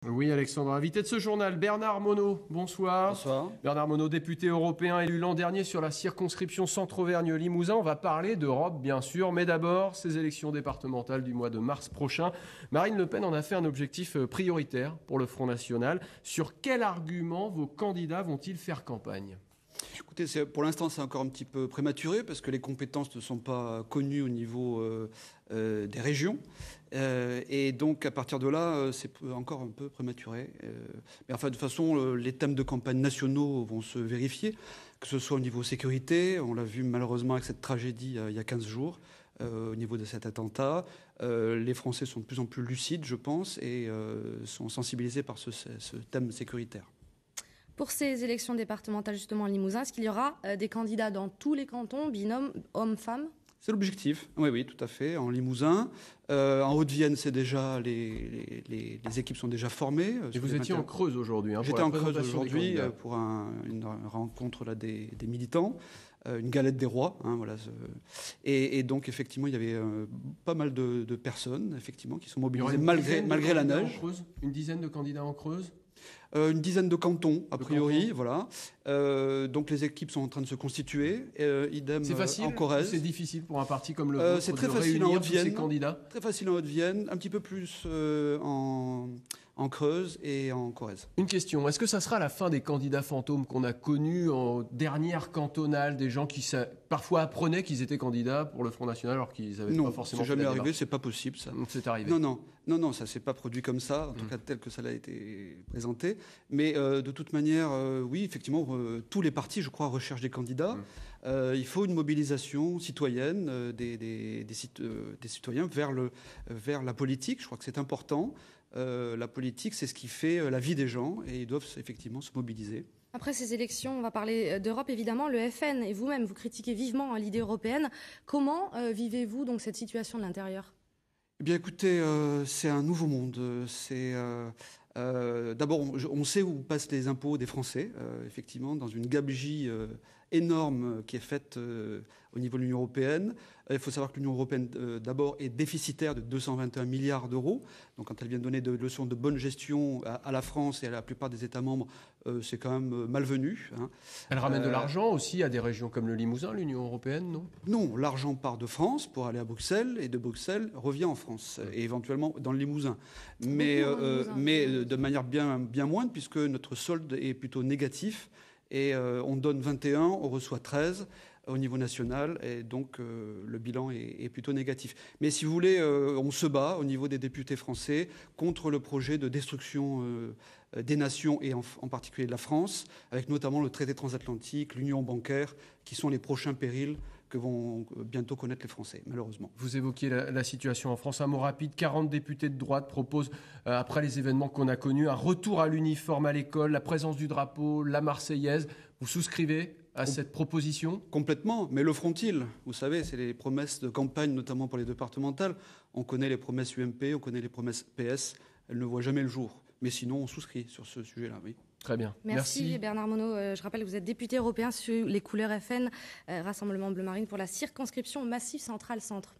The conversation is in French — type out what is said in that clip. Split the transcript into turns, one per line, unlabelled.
Oui, Alexandre, invité de ce journal, Bernard Monod. Bonsoir.
Bonsoir.
Bernard Monod, député européen élu l'an dernier sur la circonscription Centre-Auvergne-Limousin. On va parler d'Europe, bien sûr, mais d'abord, ces élections départementales du mois de mars prochain. Marine Le Pen en a fait un objectif prioritaire pour le Front National. Sur quel argument vos candidats vont-ils faire campagne ?
Écoutez, pour l'instant, c'est encore un petit peu prématuré parce que les compétences ne sont pas connues au niveau des régions. Et donc, à partir de là, c'est encore un peu prématuré. Mais enfin, de toute façon, les thèmes de campagne nationaux vont se vérifier, que ce soit au niveau sécurité. On l'a vu malheureusement avec cette tragédie il y a 15 jours. Au niveau de cet attentat. Les Français sont de plus en plus lucides, je pense, et sont sensibilisés par ce thème sécuritaire.
Pour ces élections départementales, justement, en Limousin, est-ce qu'il y aura des candidats dans tous les cantons, binôme hommes-femmes ?
C'est l'objectif, oui, tout à fait, en Limousin. En Haute-Vienne, c'est déjà les équipes sont déjà formées.
Et vous étiez en Creuse aujourd'hui.
J'étais en Creuse aujourd'hui pour une rencontre là, des militants, une galette des rois. Voilà. Et donc, effectivement, il y avait pas mal de personnes effectivement, qui sont mobilisées malgré la neige.
Une dizaine de candidats en Creuse ?
Une dizaine de cantons, a priori, voilà. Donc les équipes sont en train de se constituer. Idem
c'est facile,
en Corrèze.
C'est difficile pour un parti comme le vôtre
c'est très
de
facile en
réunir tous ces
Haute-Vienne.
candidats.
Très facile en Haute-Vienne, un petit peu plus en Creuse et en Corrèze.
Une question, est-ce que ça sera la fin des candidats fantômes qu'on a connus en dernière cantonale, des gens qui parfois apprenaient qu'ils étaient candidats pour le Front National alors qu'ils n'avaient pas forcément
fait. Non, c'est jamais arrivé, c'est pas possible ça.
C'est arrivé.
Non, ça s'est pas produit comme ça, en tout cas tel que ça a été présenté. Mais de toute manière, oui, effectivement, tous les partis, je crois, recherchent des candidats. Il faut une mobilisation citoyenne des citoyens vers la politique. Je crois que c'est important. La politique, c'est ce qui fait la vie des gens et ils doivent effectivement se mobiliser.
Après ces élections, on va parler d'Europe évidemment. Le FN et vous-même, vous critiquez vivement l'idée européenne. Comment vivez-vous donc cette situation de l'intérieur ?
Eh bien, écoutez, c'est un nouveau monde. D'abord, on sait où passent les impôts des Français, effectivement, dans une gabegie énorme qui est faite au niveau de l'Union européenne. Il faut savoir que l'Union européenne, d'abord, est déficitaire de 221 milliards d'euros. Donc, quand elle vient donner des leçons de bonne gestion à la France et à la plupart des États membres, c'est quand même malvenu.
Elle ramène de l'argent aussi à des régions comme le Limousin, l'Union européenne, non ?
Non, l'argent part de France pour aller à Bruxelles et de Bruxelles revient en France et éventuellement dans le Limousin. Mais de manière bien moindre puisque notre solde est plutôt négatif et on donne 21, on reçoit 13 au niveau national et donc le bilan est plutôt négatif. Mais si vous voulez, on se bat au niveau des députés français contre le projet de destruction des nations et en particulier de la France, avec notamment le traité transatlantique, l'union bancaire, qui sont les prochains périls que vont bientôt connaître les Français, malheureusement.
Vous évoquiez la situation en France. Un mot rapide, 40 députés de droite proposent, après les événements qu'on a connus, un retour à l'uniforme à l'école, la présence du drapeau, la Marseillaise. Vous souscrivez à cette proposition ?
Complètement, mais le feront-ils ? Vous savez, c'est les promesses de campagne, notamment pour les départementales. On connaît les promesses UMP, on connaît les promesses PS, elles ne voient jamais le jour. Mais sinon, on souscrit sur ce sujet-là, oui.
Très bien.
Merci Bernard Monod. Je rappelle que vous êtes député européen sur les couleurs FN, Rassemblement Bleu Marine pour la circonscription Massif Central Centre.